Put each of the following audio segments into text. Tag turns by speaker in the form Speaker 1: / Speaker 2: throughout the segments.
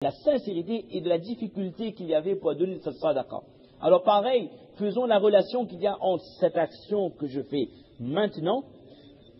Speaker 1: la sincérité et de la difficulté qu'il y avait pour donner cette sadaqa. Alors pareil, faisons la relation qu'il y a entre cette action que je fais maintenant.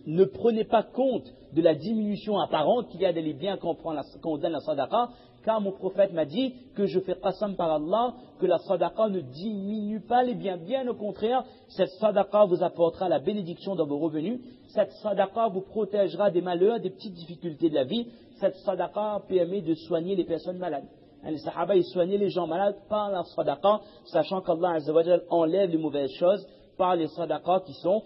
Speaker 1: Ne prenez pas compte de la diminution apparente qu'il y a dans les biens qu'on donne la sadaqa, car mon prophète m'a dit que je fais qasam par Allah, que la sadaqa ne diminue pas les biens. Bien au contraire, cette sadaqa vous apportera la bénédiction dans vos revenus, cette sadaqa vous protégera des malheurs, des petites difficultés de la vie, cette sadaqa permet de soigner les personnes malades. Les sahaba, ils soignaient les gens malades par la sadaqa, sachant qu'Allah Azza wa Jal enlève les mauvaises choses par les sadaqas qui sont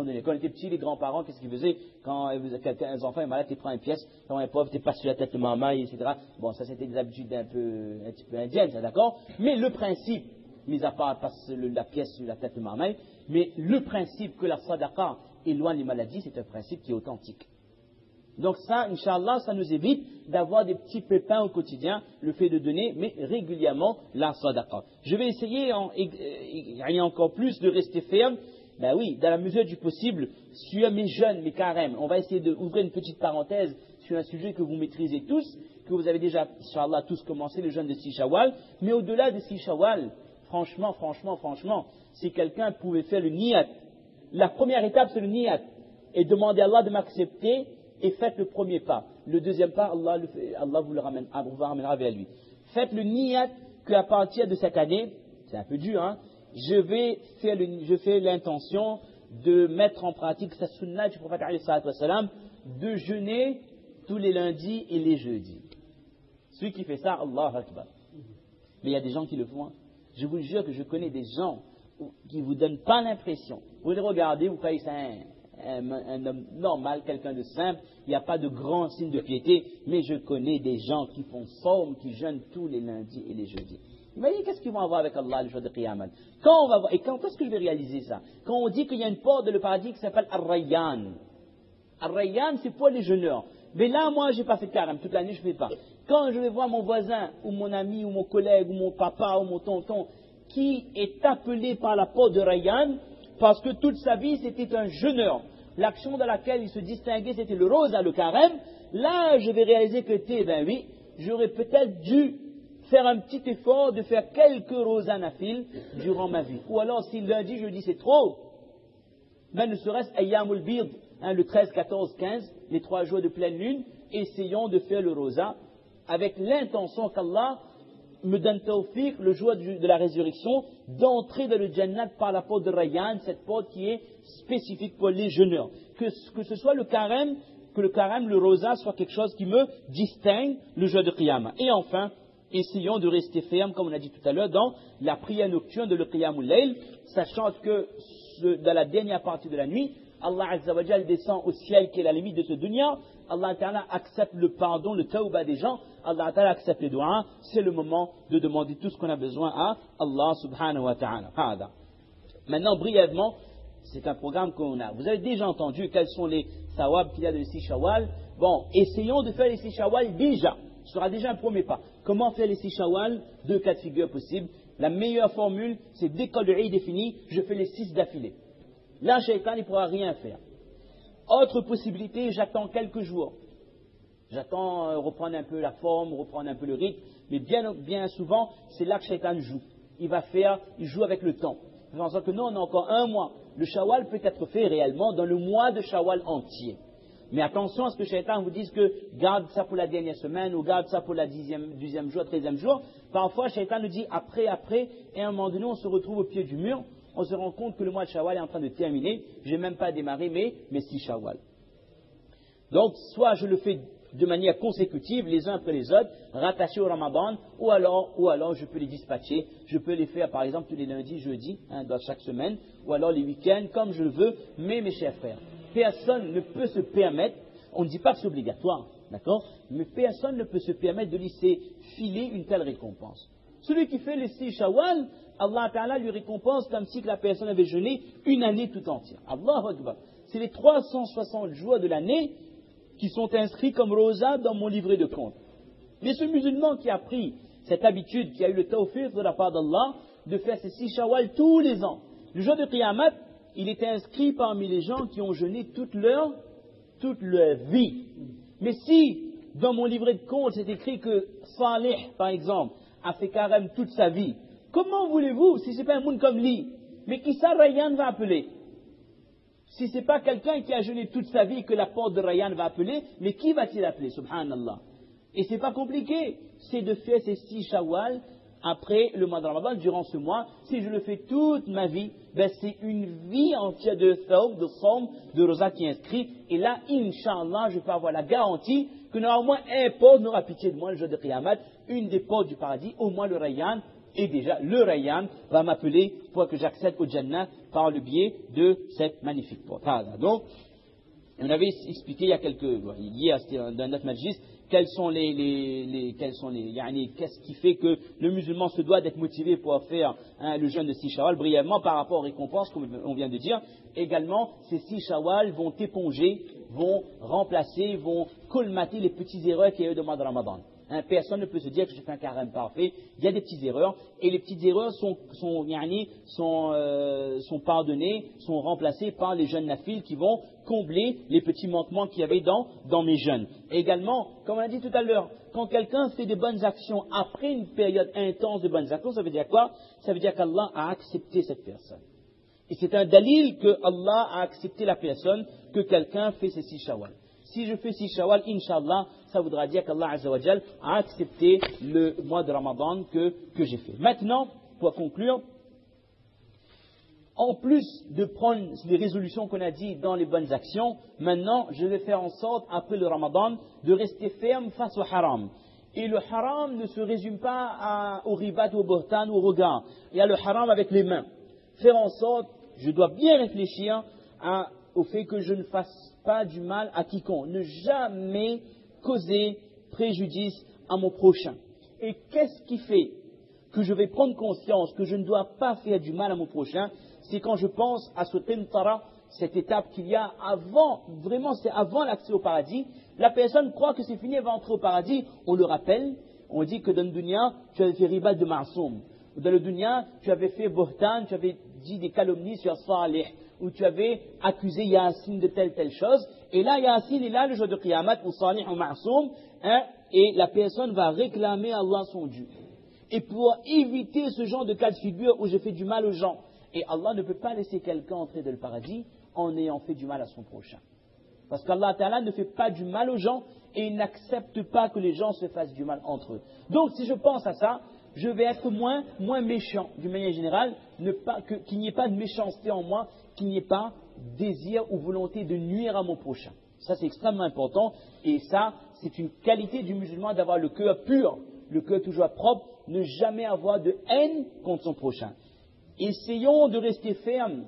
Speaker 1: donnés. Quand on était petits, les grands-parents, qu'est-ce qu'ils faisaient? Quand un enfant est malade, il prend une pièce, quand un pauvre, t'es pas sur la tête de maman, etc. Bon, ça c'était des habitudes un petit peu indiennes, ça, d'accord? Mais le principe, mis à part la pièce sur la tête de maman, mais le principe que la sadaqa éloigne les maladies, c'est un principe qui est authentique. Donc ça, Inch'Allah, ça nous évite d'avoir des petits pépins au quotidien, le fait de donner, mais régulièrement, la sadaqa. Je vais essayer encore plus de rester ferme, ben oui, dans la mesure du possible, sur mes jeûnes, mes carèmes. On va essayer d'ouvrir une petite parenthèse sur un sujet que vous maîtrisez tous, que vous avez déjà, Inch'Allah, tous commencé, le jeûne de 6 Shawwal. Mais au-delà de 6 Shawwal, franchement, si quelqu'un pouvait faire le niyat, la première étape c'est le niyat, et demander à Allah de m'accepter, et faites le premier pas. Le deuxième pas, Allah vous le ramènera vers lui. Faites le niyat qu'à partir de cette année, c'est un peu dur, hein, je fais l'intention de mettre en pratique cette sunna du prophète alayhi salatu wassalam, de jeûner tous les lundis et les jeudis. Celui qui fait ça, Allah Akbar. Mais il y a des gens qui le font. Hein. Je vous jure que je connais des gens qui ne vous donnent pas l'impression. Vous les regardez, vous croyez que c'est un homme normal, quelqu'un de simple, il n'y a pas de grand signe de piété, mais je connais des gens qui font forme, qui jeûnent tous les lundis et les jeudis. Imaginez qu'est-ce qu'ils vont avoir avec Allah le jour de Qiyamah. Et quand est-ce que je vais réaliser ça? Quand on dit qu'il y a une porte de le paradis qui s'appelle Ar-Rayyan. Ar-Rayyan, c'est pour les jeûneurs. Mais là, moi, j'ai pas fait de carême, toute l'année, je ne fais pas. Quand je vais voir mon voisin, ou mon ami, ou mon collègue, ou mon papa, ou mon tonton, qui est appelé par la porte de Rayyan, parce que toute sa vie, c'était un jeûneur. L'action dans laquelle il se distinguait, c'était le rosa, le carême. Là, je vais réaliser que ben oui, j'aurais peut-être dû faire un petit effort de faire quelques rosas nafil durant ma vie. Ou alors, si lundi, jeudi, c'est trop, ben ne serait-ce ayyamul bid, le 13, 14, 15, les 3 jours de pleine lune, essayons de faire le rosa avec l'intention qu'Allah me donne tawfiq le jour de la résurrection d'entrer dans le Jannat par la porte de Rayyan, cette porte qui est spécifique pour les jeûneurs. Que ce soit le carême, le rosa soit quelque chose qui me distingue le jour de Qiyamah. Et enfin, essayons de rester ferme, comme on a dit tout à l'heure, dans la prière nocturne de le Qiyamul Layl, sachant que dans la dernière partie de la nuit, Allah Azza wa Jal descend au ciel qui est la limite de ce dunya. Allah Ta'ala accepte le pardon, le tawbah des gens. Allah Ta'ala accepte les doigts. C'est le moment de demander tout ce qu'on a besoin à Allah Subhanahu wa Ta'ala. Maintenant, brièvement, c'est un programme qu'on a. Vous avez déjà entendu quels sont les sawab qu'il y a de 6 Shawwal. Bon, essayons de faire les 6 Shawwal déjà. Ce sera déjà un premier pas. Comment faire les 6 Shawwal? 2 cas de figure possibles. La meilleure formule, c'est dès que le Eid est fini, je fais les 6 d'affilée. Là, Shaitan, il ne pourra rien faire. Autre possibilité, j'attends quelques jours. J'attends reprendre un peu la forme, reprendre un peu le rythme. Mais bien souvent, c'est là que Shaitan joue. Il joue avec le temps. En pensant que non, on a encore un mois. Le Shawwal peut être fait réellement dans le mois de Shawwal entier. Mais attention à ce que Shaitan vous dise que garde ça pour la dernière semaine ou garde ça pour la 10e jour, 13e jour. Parfois, Shaitan nous dit après, et à un moment donné, on se retrouve au pied du mur. On se rend compte que le mois de Shawwal est en train de terminer. Je n'ai même pas démarré mes 6 Shawwal. Donc, soit je le fais de manière consécutive, les uns après les autres, rattachés au Ramadan, ou alors je peux les dispatcher. Je peux les faire, par exemple, tous les lundis, jeudis, dans chaque semaine, ou alors les week-ends, comme je le veux. Mais, mes chers frères, personne ne peut se permettre, on ne dit pas que c'est obligatoire, d'accord? Mais personne ne peut se permettre de laisser filer une telle récompense. Celui qui fait les 6 Shawwal, Allah Ta'ala lui récompense comme si la personne avait jeûné une année tout entière. Allahu Akbar. C'est les 360 jours de l'année qui sont inscrits comme rosa dans mon livret de compte. Mais ce musulman qui a pris cette habitude, qui a eu le tawfiq de la part d'Allah, de faire ces 6 Shawwal tous les ans, le jour de Qiyamah, il était inscrit parmi les gens qui ont jeûné toute leur vie. Mais si dans mon livret de compte, c'est écrit que Salih, par exemple, a fait carême toute sa vie. Comment voulez-vous, si ce n'est pas un monde comme lui, mais qui ça Rayyan va appeler? Si ce n'est pas quelqu'un qui a jeûné toute sa vie que la porte de Rayyan va appeler, mais qui va-t-il appeler, subhanallah? Et ce n'est pas compliqué, c'est de faire ces 6 Shawwal après le mois de Ramadan, durant ce mois. Si je le fais toute ma vie, ben c'est une vie entière de thawb, de somme, de rosa qui est inscrit. Et là, Inch'Allah, je peux avoir la garantie que normalement un porte n'aura pitié de moi le jour de Qiyamah, une des portes du paradis, au moins le Rayyan. Et déjà, le Rayyan va m'appeler pour que j'accède au Jannah par le biais de cette magnifique porte. Donc, on avait expliqué il y a hier, c'était dans notre majlis, qu'est-ce qui fait que le musulman se doit d'être motivé pour faire le jeûne de 6 Shawwal, brièvement par rapport aux récompenses, comme on vient de dire. Également, ces 6 Shawwal vont éponger, vont remplacer, vont colmater les petites erreurs qu'il y a eu dans le mois de Ramadan. Personne ne peut se dire que j'ai fait un carême parfait. Il y a des petites erreurs, et les petites erreurs sont pardonnées, sont remplacées par les jeûnes nafil qui vont combler les petits manquements qu'il y avait dans mes jeûnes. Et également, comme on a dit tout à l'heure, quand quelqu'un fait de bonnes actions après une période intense de bonnes actions, ça veut dire quoi? Ça veut dire qu'Allah a accepté cette personne. Et c'est un dalil que Allah a accepté la personne, que quelqu'un fait ces 6 Shawwal. Si je fais 6 Shawwal, Inch'Allah, ça voudra dire qu'Allah Azza wa Jal a accepté le mois de Ramadan que j'ai fait. Maintenant, pour conclure, en plus de prendre les résolutions qu'on a dit dans les bonnes actions, maintenant, je vais faire en sorte, après le Ramadan, de rester ferme face au haram. Et le haram ne se résume pas au ribat, au bohtan ou au regard. Il y a le haram avec les mains. Faire en sorte, je dois bien réfléchir au fait que je ne fasse pas du mal à quiconque. Ne jamais causer préjudice à mon prochain. Et qu'est-ce qui fait que je vais prendre conscience que je ne dois pas faire du mal à mon prochain? C'est quand je pense à ce tentara, cette étape qu'il y a avant, vraiment c'est avant l'accès au paradis. La personne croit que c'est fini, elle va entrer au paradis. On le rappelle, on dit que dans le dunya, tu avais fait ribat de ma'soum. Dans le dunya, tu avais fait bohtan, tu avais dit des calomnies sur Salih, où tu avais accusé Yassine de telle chose. Et là, Yassine est là le jour de Qiyamah, ou Salih ou ma'soum, et la personne va réclamer à Allah son dû. Et pour éviter ce genre de cas de figure où je fais du mal aux gens, et Allah ne peut pas laisser quelqu'un entrer dans le paradis en ayant fait du mal à son prochain. Parce qu'Allah Ta'ala ne fait pas du mal aux gens et il n'accepte pas que les gens se fassent du mal entre eux. Donc si je pense à ça, je vais être moins méchant d'une manière générale, qu'il n'y ait pas de méchanceté en moi, qu'il n'y ait pas désir ou volonté de nuire à mon prochain. Ça c'est extrêmement important et ça c'est une qualité du musulman d'avoir le cœur pur, le cœur toujours propre, ne jamais avoir de haine contre son prochain. Essayons de rester fermes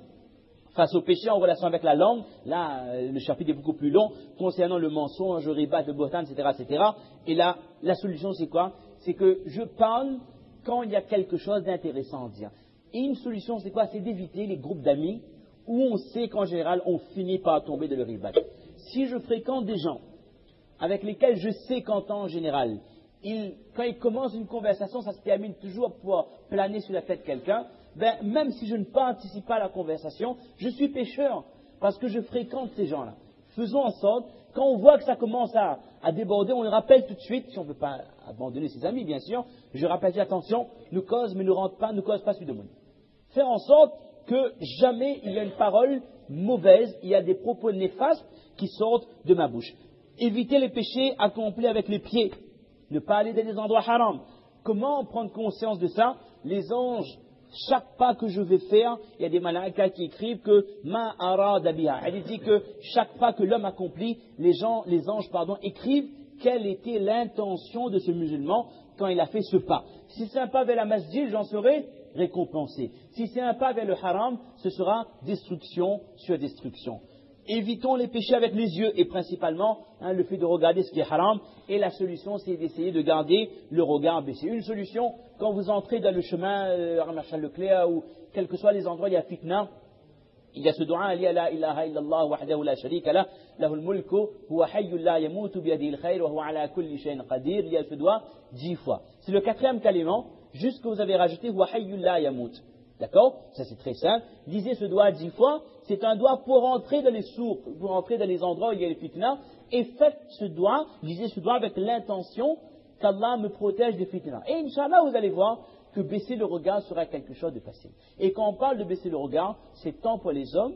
Speaker 1: face au péché en relation avec la langue. Là, le chapitre est beaucoup plus long concernant le mensonge, le ribat, le bohtan, etc., etc. Et là, la solution c'est quoi? C'est que je parle quand il y a quelque chose d'intéressant à dire. Et une solution c'est quoi? C'est d'éviter les groupes d'amis où on sait qu'en général on finit par tomber de le ribat. Si je fréquente des gens avec lesquels je sais qu'en temps général, quand ils commencent une conversation, ça se termine toujours pour planer sur la tête de quelqu'un, même si je ne participe pas à la conversation, je suis pécheur parce que je fréquente ces gens-là. Faisons en sorte, quand on voit que ça commence à déborder, on le rappelle tout de suite, si on ne veut pas abandonner ses amis, bien sûr, je rappelle, attention, ne cause, mais ne cause pas celui de monde. Faire en sorte que jamais il y a une parole mauvaise, il y a des propos néfastes qui sortent de ma bouche. Éviter les péchés accomplis avec les pieds. Ne pas aller dans des endroits haram. Comment prendre conscience de ça? Les anges, chaque pas que je vais faire, il y a des malaïkas qui écrivent que ma arada biha. Elle dit que chaque pas que l'homme accomplit, les anges, écrivent quelle était l'intention de ce musulman quand il a fait ce pas. Si c'est un pas vers la masjid, j'en serai récompensé. Si c'est un pas vers le haram, ce sera destruction sur destruction. Évitons les péchés avec les yeux et principalement le fait de regarder ce qui est haram. Et la solution, c'est d'essayer de garder le regard baissé. Une solution, quand vous entrez dans le chemin, Ramachal Leclerc ou quels que soient les endroits, il y a fitna. Il y a ce doua, il y a la ilaha illallah wahdahu la sharika lah, lahul mulku, huwa hayyul la yamutu biyadihi al-khayr wa huwa ala kulli shay'in qadir. Il y a ce doua 10 fois. C'est le 4e kalima, juste que vous avez rajouté huwa hayyul la yamut. D'accord? Ça c'est très simple. Lisez ce doigt 10 fois. C'est un doigt pour entrer dans les souks, pour entrer dans les endroits où il y a les fitna. Et faites ce doigt, lisez ce doigt avec l'intention qu'Allah me protège des fitna. Et Inch'Allah, vous allez voir que baisser le regard sera quelque chose de facile. Et quand on parle de baisser le regard, c'est tant pour les hommes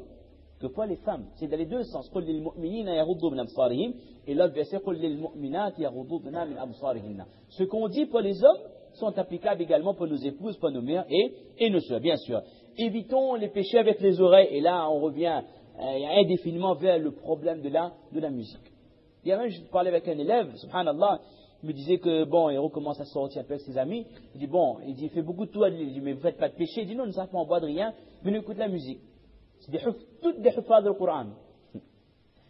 Speaker 1: que pour les femmes. C'est dans les deux sens. قُلْ لِلْمُؤْمِنِينَ يَغُضُّوا مِنْ أَبْصَارِهِمْ et l'autre verset قُلْ لِلْمُؤْمِنَاتِ يَغُضُّضْنَ مِنْ أَبْصَارِهِنَّ. Ce qu'on dit pour les hommes sont applicables également pour nos épouses, pour nos mères et nos sœurs, bien sûr. Évitons les péchés avec les oreilles. Et là, on revient indéfiniment vers le problème de la musique. Il y a même, je parlais avec un élève, subhanallah, il me disait que, bon, il recommence à sortir un peu avec ses amis. Il dit, bon, il fait beaucoup de tout. Il dit, mais vous faites pas de péché. Il dit, non, nous ne savons pas en boire de rien, mais nous écoutons la musique. C'est toutes des hufaz du Coran.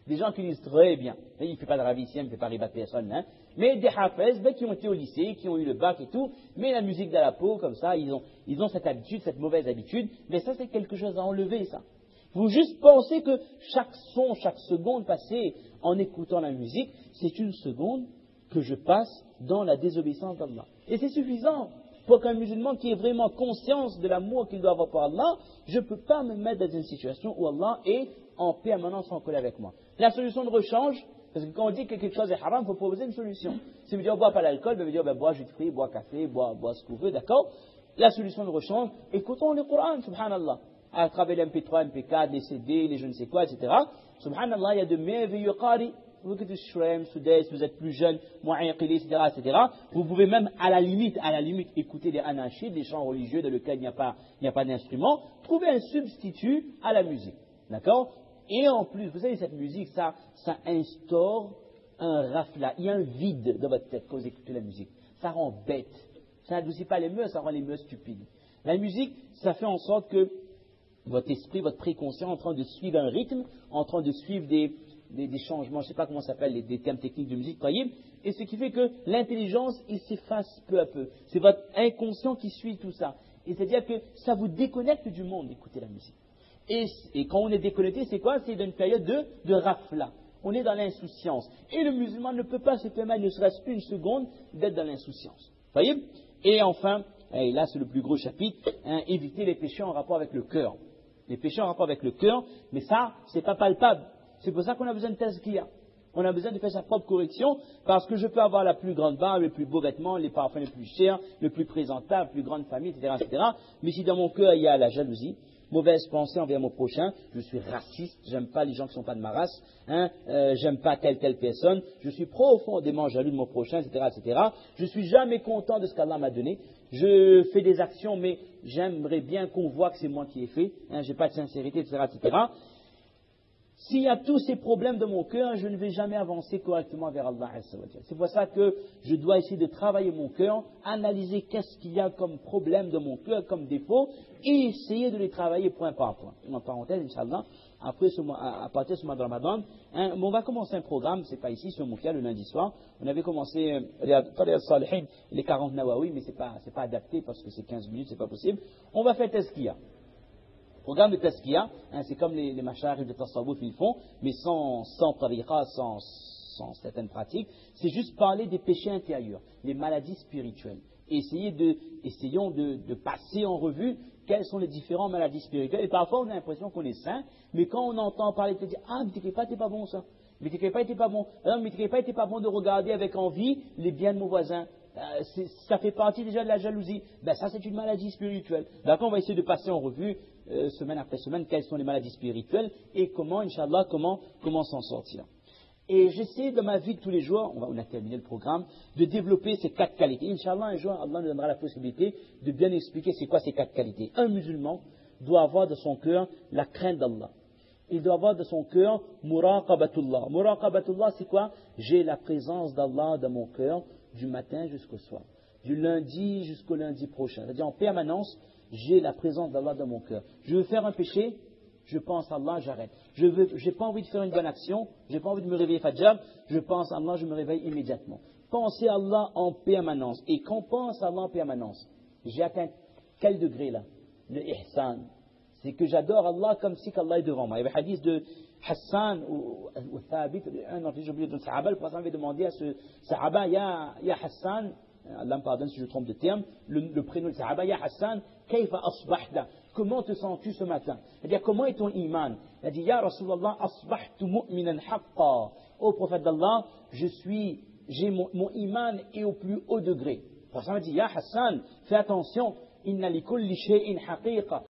Speaker 1: Des gens qui lisent très bien. Il ne fait pas de ravissien, il ne fait pas ribat personne, hein. Mais des hafez, qui ont été au lycée, qui ont eu le bac et tout, mais la musique dans la peau, comme ça, ils ont cette habitude, cette mauvaise habitude. Mais ça, c'est quelque chose à enlever, ça. Vous juste pensez que chaque son, chaque seconde passée en écoutant la musique, c'est une seconde que je passe dans la désobéissance d'Allah. Et c'est suffisant pour qu'un musulman qui ait vraiment conscience de l'amour qu'il doit avoir pour Allah, je ne peux pas me mettre dans une situation où Allah est en permanence en colère avec moi. La solution de rechange, parce que quand on dit que quelque chose est haram, il faut proposer une solution. Si vous dites, bois pas l'alcool, vous dire, bois jus de fruits, bois café, bois ce que vous voulez, d'accord? La solution de rechange, écoutons le Coran, subhanallah. À travers les MP3, MP4, les CD, les je ne sais quoi, etc. Subhanallah, il y a de merveilleux qari. Vous êtes Shrem, Soudès, vous êtes plus jeune, Mu'ayyaqili, etc. Vous pouvez même, à la limite, écouter des anachid, des chants religieux dans lesquels il n'y a pas d'instrument. Trouver un substitut à la musique. D'accord? Et en plus, vous savez, cette musique, ça instaure un rafla. Il y a un vide dans votre tête quand vous écoutez la musique. Ça rend bête. Ça n'adoucit pas les mœurs, ça rend les mœurs stupides. La musique, ça fait en sorte que votre esprit, votre préconscient, en train de suivre un rythme, en train de suivre des changements, je ne sais pas comment ça s'appelle, des termes techniques de musique, voyez, et ce qui fait que l'intelligence, il s'efface peu à peu. C'est votre inconscient qui suit tout ça. Et c'est-à-dire que ça vous déconnecte du monde d'écouter la musique. Et quand on est déconnecté, c'est quoi? C'est dans une période de rafla. On est dans l'insouciance. Et le musulman ne peut pas se permettre, ne serait-ce qu'une seconde, d'être dans l'insouciance. Voyez? Et enfin, et là c'est le plus gros chapitre, éviter les péchés en rapport avec le cœur. Les péchés en rapport avec le cœur, mais ça, c'est pas palpable. C'est pour ça qu'on a besoin de tazkiya. On a besoin de faire sa propre correction, parce que je peux avoir la plus grande barbe, les plus beaux vêtements, les parfums les plus chers, le plus présentable, la plus grande famille, etc. Mais si dans mon cœur il y a la jalousie, mauvaise pensée envers mon prochain, je suis raciste, j'aime pas les gens qui ne sont pas de ma race, j'aime pas telle personne, je suis profondément jaloux de mon prochain, etc. Je suis jamais content de ce qu'Allah m'a donné, je fais des actions, mais j'aimerais bien qu'on voit que c'est moi qui ai fait, j'ai pas de sincérité, etc. S'il y a tous ces problèmes de mon cœur, je ne vais jamais avancer correctement vers Allah. C'est pour ça que je dois essayer de travailler mon cœur, analyser qu'est-ce qu'il y a comme problème de mon cœur, comme défaut, et essayer de les travailler point par point. En parenthèse, Inch'Allah, après à partir de ce mois de Ramadan, on va commencer un programme, c'est pas ici, c'est au Moukia, le lundi soir. On avait commencé les 40 Nawawi, mais c'est pas adapté parce que c'est 15 minutes, c'est pas possible. On va faire Tazkiya. Programme de Tazkiya, c'est comme les mashayikh de Tasawwuf ils font, mais sans tariqa, sans certaines pratiques. C'est juste parler des péchés intérieurs, les maladies spirituelles. Essayons de passer en revue quelles sont les différentes maladies spirituelles. Et parfois on a l'impression qu'on est saint, mais quand on entend parler, on dit, mais t'es pas bon ça. Mais t'es pas bon. Alors, mais t'es pas bon de regarder avec envie les biens de mon voisin. Ça fait partie déjà de la jalousie. Ça c'est une maladie spirituelle. D'accord, on va essayer de passer en revue semaine après semaine quelles sont les maladies spirituelles et comment, Inch'Allah, comment s'en sortir. Et j'essaie dans ma vie de tous les jours, on a terminé le programme, de développer ces 4 qualités. Inch'Allah, un jour, Allah nous donnera la possibilité de bien expliquer c'est quoi ces 4 qualités. Un musulman doit avoir de son cœur la crainte d'Allah. Il doit avoir de son cœur muraqabatullah. Muraqabatullah, c'est quoi? J'ai la présence d'Allah dans mon cœur du matin jusqu'au soir, du lundi jusqu'au lundi prochain. C'est-à-dire en permanence, j'ai la présence d'Allah dans mon cœur. Je veux faire un péché, je pense à Allah, j'arrête. Je n'ai pas envie de faire une bonne action, je n'ai pas envie de me réveiller Fajr, je pense à Allah, je me réveille immédiatement. Pensez à Allah en permanence. Et quand on pense à Allah en permanence, j'ai atteint quel degré là? Le ihsan. C'est que j'adore Allah comme si Allah est devant moi. Il y avait un hadith de Hassan ou Thabit, un j'ai oublié de Sahaba, le prophète avait demandé à ce Sahaba, ya Hassan, Allah me pardonne si je trompe de terme, le prénom de Sahaba, Ya Hassan, Kayfa asbahta? Comment te sens-tu ce matin? C'est-à-dire, comment est ton iman? Il a dit, Ya Rasulallah, asbahtu mu'minan haqqa. Ô prophète d'Allah, mon iman est au plus haut degré. Le prophète dit, Ya Hassan, fais attention, inna li kulli shay'in haqiqa.